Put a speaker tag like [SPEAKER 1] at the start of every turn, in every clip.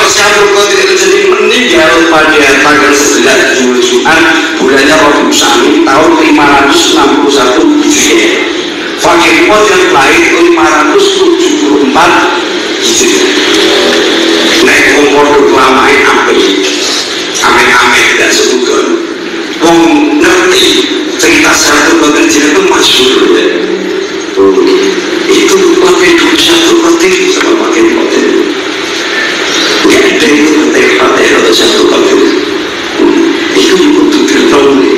[SPEAKER 1] Syahrul Qadir itu jadi meninggal pada tanggal 11 Jumat bulannya Rabiul Tsani tahun 561 Hijriah. Fakir Qadir lahir 574 Hijriah. Nek umur lamae ame dan sebutkan wong ngerti cerita Syahrul Qadir itu masyhur ya. Itu pakai Syahrul Qadir sama pakai Qadir. Nggak ada itu pakai atau Syahrul Qadir. Itu untuk bertemu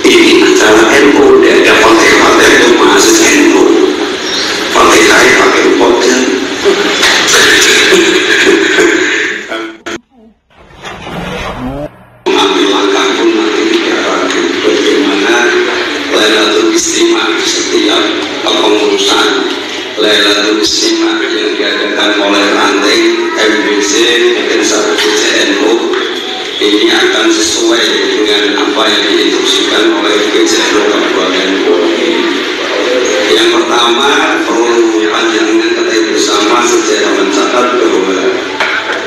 [SPEAKER 1] ini acara NU dia ada pakai itu masih NU. Pakai saya pakai Qadir. Mengambil langkah pun nanti dikatakan bagaimana Lailatul Istimewa setiap pengurusan Lailatul Istimewa yang diadakan oleh ranting MBC dan satu PCNU ini akan sesuai dengan apa yang diinstruksikan oleh PCNU Kabupaten Boyolali. Yang pertama perlu panjenengan ketahui bersama sejarah mencatat bahwa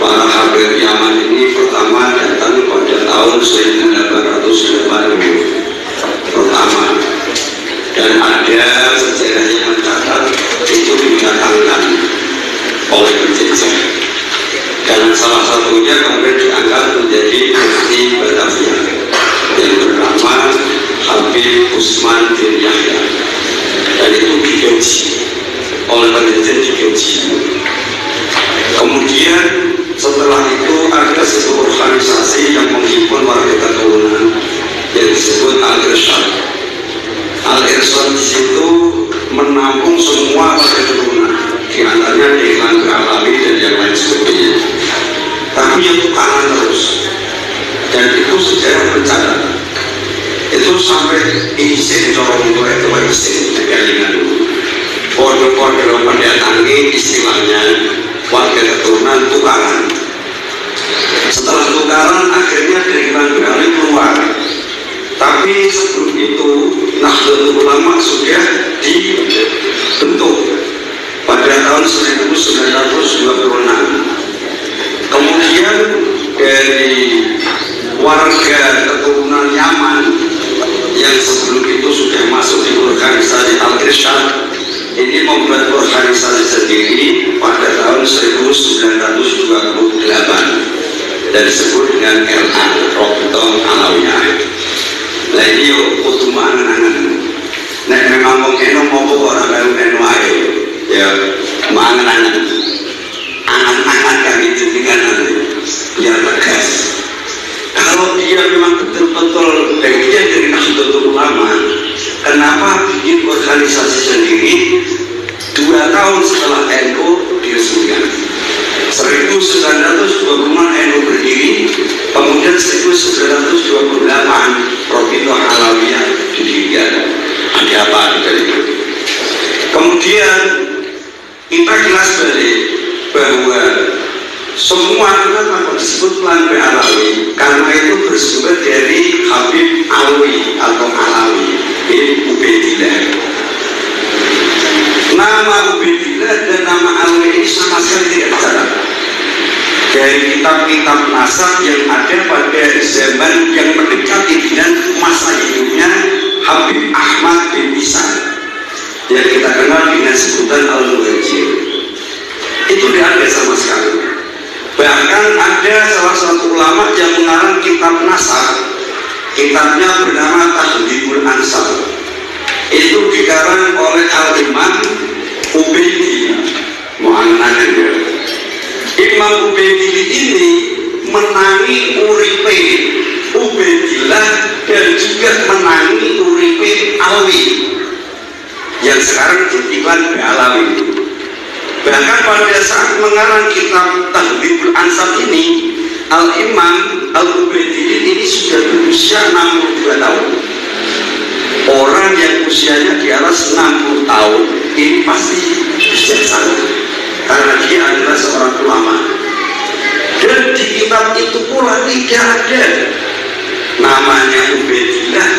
[SPEAKER 1] para Habib Yaman ini pertama datang pada tahun 1880 pertama, dan ada sejarah yang mencatat itu didatangkan oleh penjajah, dan salah satunya kemudian diangkat menjadi mufti Batavia yang bernama Habib Usman bin Yahya, dan itu diuji oleh penjajah diuji. Kemudian setelah itu ada sebuah organisasi yang menghimpun warga keturunan yang disebut Al-Irsyad. Al-Irsyad di situ menampung semua warga keturunan, di antaranya Dewan Alawi dan yang lain sebagainya. Tapi yang tukaran terus, dan itu sejarah mencatat. Itu sampai isin corong itu isin kegalingan. Pondok-pondok pendatangi istilahnya warga keturunan tukaran. Setelah tukaran akhirnya Dewan Alawi keluar. Tapi sebelum itu Nahdlatul Ulama sudah dibentuk pada tahun 1926. Kemudian dari warga keturunan Yaman yang sebelum itu sudah masuk di organisasi Al-Irsyad ini membuat organisasi sendiri pada tahun 1928 dan disebut dengan LA Rabithah Alawiyah. Lah ini yo kudu mangan-mangan. Nek memang wong eno mopo ora melu eno ae. Ya mangan-mangan. Angan-angan kami jenengan biar tegas. Kalau dia memang betul-betul bagian dari Nahdlatul Ulama, kenapa bikin organisasi sendiri 2 tahun setelah NU diresmikan? 1925 NU berdiri, kemudian 1928 Rabithah Alawiyah didirikan. Ada apa dari itu? Kemudian kita jelas balik bahwa semua kenapa disebut Lambe Alawi, karena itu bersumber dari Habib Alwi atau Alawi bin Ubaidillah. Nama Ubaidillah dan nama Alwi ini sama sekali tidak tercatat dari kitab-kitab nasab yang ada pada zaman yang mendekati dengan masa hidupnya Habib Ahmad bin Isa yang kita kenal dengan sebutan Al-Muhajir. Itu tidak ada sama sekali. Bahkan ada salah satu ulama yang mengarang kitab nasab, kitabnya bernama Tahdhibul Ansab. Itu dikarang oleh Al-Imam Ubaidillah. Mu'annanan. Imam Ubaidillah ini menangi uripe Ubaidillah dan juga menangi uripe Alwi yang sekarang ditiban Alawi. Bahkan pada saat mengarang kitab Tahdhibul Ansab ini, Al-Imam Al-Ubaidillah ini sudah berusia 62 tahun. Orang yang usianya di atas 60 tahun ini pasti bijaksana, karena dia adalah seorang ulama. Dan di kitab itu pula tidak ada namanya Ubaidillah,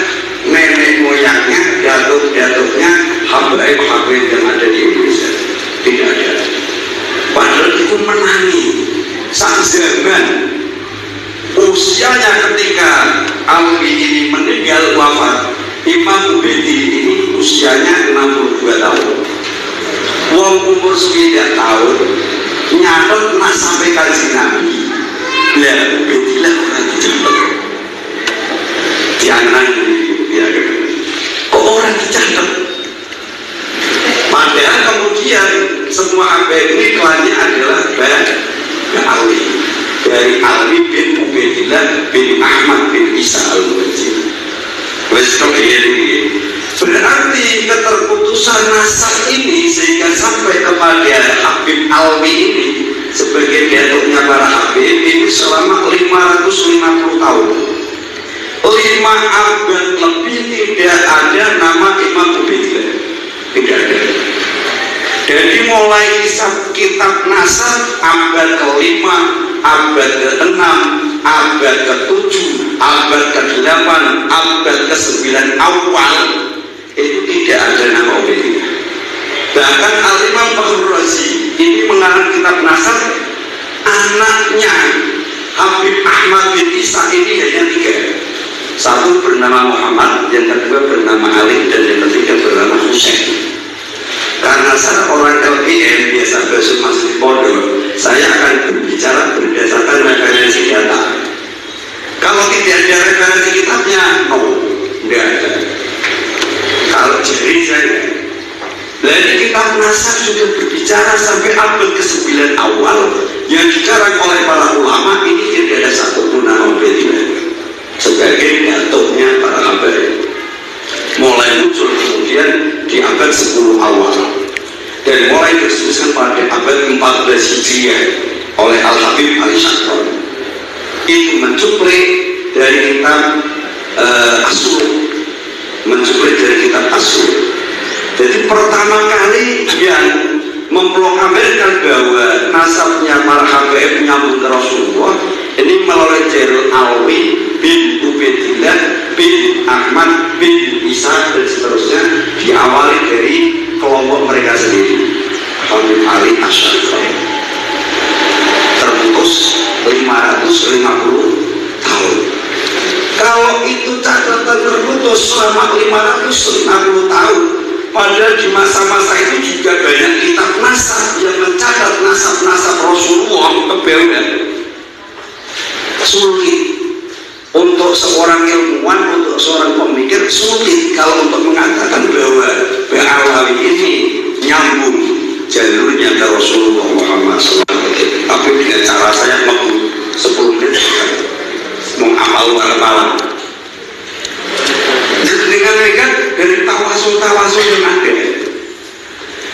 [SPEAKER 1] nenek moyangnya, datuk-datuknya, habaib-habaib yang ada di Indonesia. Tidak ada. Padahal itu menangi sang zaman usianya ketika Alwi ini meninggal wafat, Imam Ubaidi ini usianya 62 tahun. Wong umur 9 tahun nyatet nak sampai Kanjeng Nabi. Lah Ubaidilah orang dicatat. Dianang ya kok orang dicatat. Padahal kemudian semua abad ini klannya adalah Alwi. Dari Alwi bin Ubaidillah bin Ahmad bin Isa al-Mu'ajir. Berarti keterputusan nasab ini sehingga sampai kepada Habib Alwi ini sebagai datuknya para Habib ini selama 550 tahun. 5 abad lebih tidak ada nama Imam Ubaidillah. Tidak ada. Jadi mulai kitab nasab abad ke-5, abad ke-6, abad ke-7, abad ke-8, abad ke-9 awal itu tidak ada nama Ubaidillah. Bahkan Al-Imam Fakhrur Razi ini mengarang kitab nasab, anaknya Habib Ahmad bin Isa ini hanya 3. Satu bernama Muhammad, yang kedua bernama Ali, dan yang ketiga bernama Husain. Karena saya orang LPM biasa besok masuk pondok, saya akan berbicara berdasarkan referensi data. Kalau tidak ada referensi kitabnya, no, tidak ada. Kalau jadi saya, lalu kitab nasab sudah berbicara sampai abad ke-9 awal yang dikarang oleh para ulama ini tidak ada satu pun nama Ubaidillah sebagai datuknya para Habib. Mulai muncul kemudian di abad 10 awal dan mulai diteruskan pada abad 14 Hijriah oleh Al-Habib Al-Syakron. Itu mencuplik dari kitab Asur, mencuplik dari kitab Asur. Jadi pertama kali yang memproklamirkan bahwa nasabnya para Habib nyambung ke Rasulullah ini melalui Jalil Alwi bin Ubaidillah bin Ahmad bin Isa dan seterusnya, diawali dari kelompok mereka sendiri, Habib Ali Asy'ari. Terputus 550 tahun. Kalau itu catatan terputus selama 550 tahun, padahal di masa-masa itu juga banyak kitab nasab yang mencatat nasab-nasab Rasulullah kebenaran. Sulit untuk seorang ilmuwan, untuk seorang pemikir, sulit kalau untuk mengatakan bahwa Alawi ini nyambung jalurnya ke Rasulullah Muhammad SAW. Tapi dengan cara saya mau 10 menit mengamal malam. Dengan dari tawasul yang ada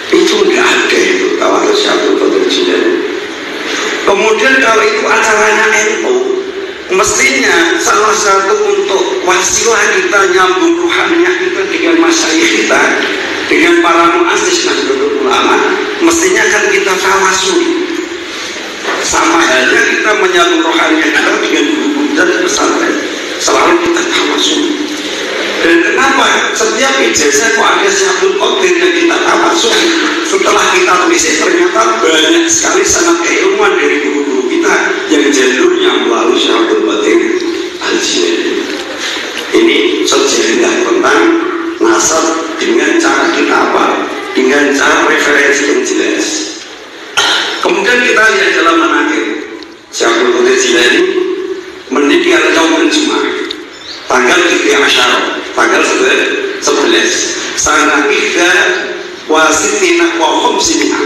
[SPEAKER 1] itu tidak ada, itu tawasul Syaikhul Qadir Jilani. Kemudian kalau itu acaranya NU, mestinya salah satu untuk wasilah kita nyambung ruhaniyah kita dengan masyayikh kita, dengan para muassis Nahdlatul Ulama, mestinya kan kita tawasul. Sama halnya kita menyambung ruhaniyah kita dengan guru dan pesantren, selalu kita tawasul. Dan kenapa setiap ijazah kok ada Syaikhul Qadir yang kita tawasul? Setelah kita tulis ternyata banyak sekali sangat keilmuan dari guru-guru kita yang jalurnya melalui Syaikhul Qadir Al-Jilani. Ini sejarah tentang nasab dengan cara kita apa? Dengan cara referensi yang jelas. Kemudian kita lihat dalam manaqib Syaikhul Qadir Jilani meninggal Yaumul Jumat tanggal 3 Asyara, tanggal 11 sana Ihda Wasitina wa Khumsina.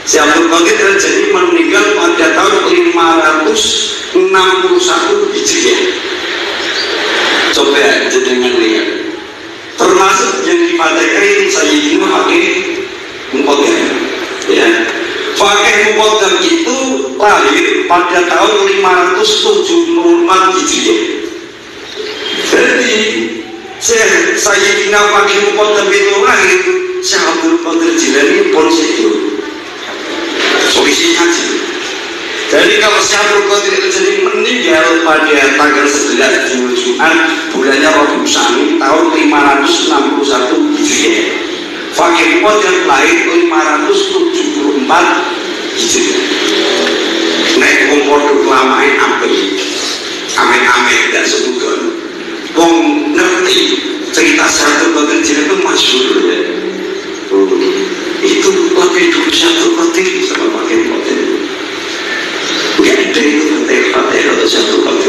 [SPEAKER 1] Syaikhul Qadir Al-Jilani meninggal pada tahun 561 Hijriah. Coba jenengan lihat, termasuk yang dipakai Sayyidina Fakih Muqaddam, ya. Fakih Muqaddam itu lahir pada tahun 574 Hijriah. Jadi Sayyidina Fakih Muqaddam itu lahir, Syaikhul Qadir Jilani pun hidup. Solusinya aja. Jadi kalau Syaikhul Qadir Jilani meninggal pada tanggal 11 Jumat bulannya Rabiul Tsani tahun 561 Hijriah. Fakih Muqaddam lahir 574 Hijriah. naik kompor kelamain amin dan sebagainya. Wong ngerti cerita satu pekerjaan itu masyhur ya. Itu lebih dulu satu petir sama makin poten. Gak ada itu petir atau satu petir.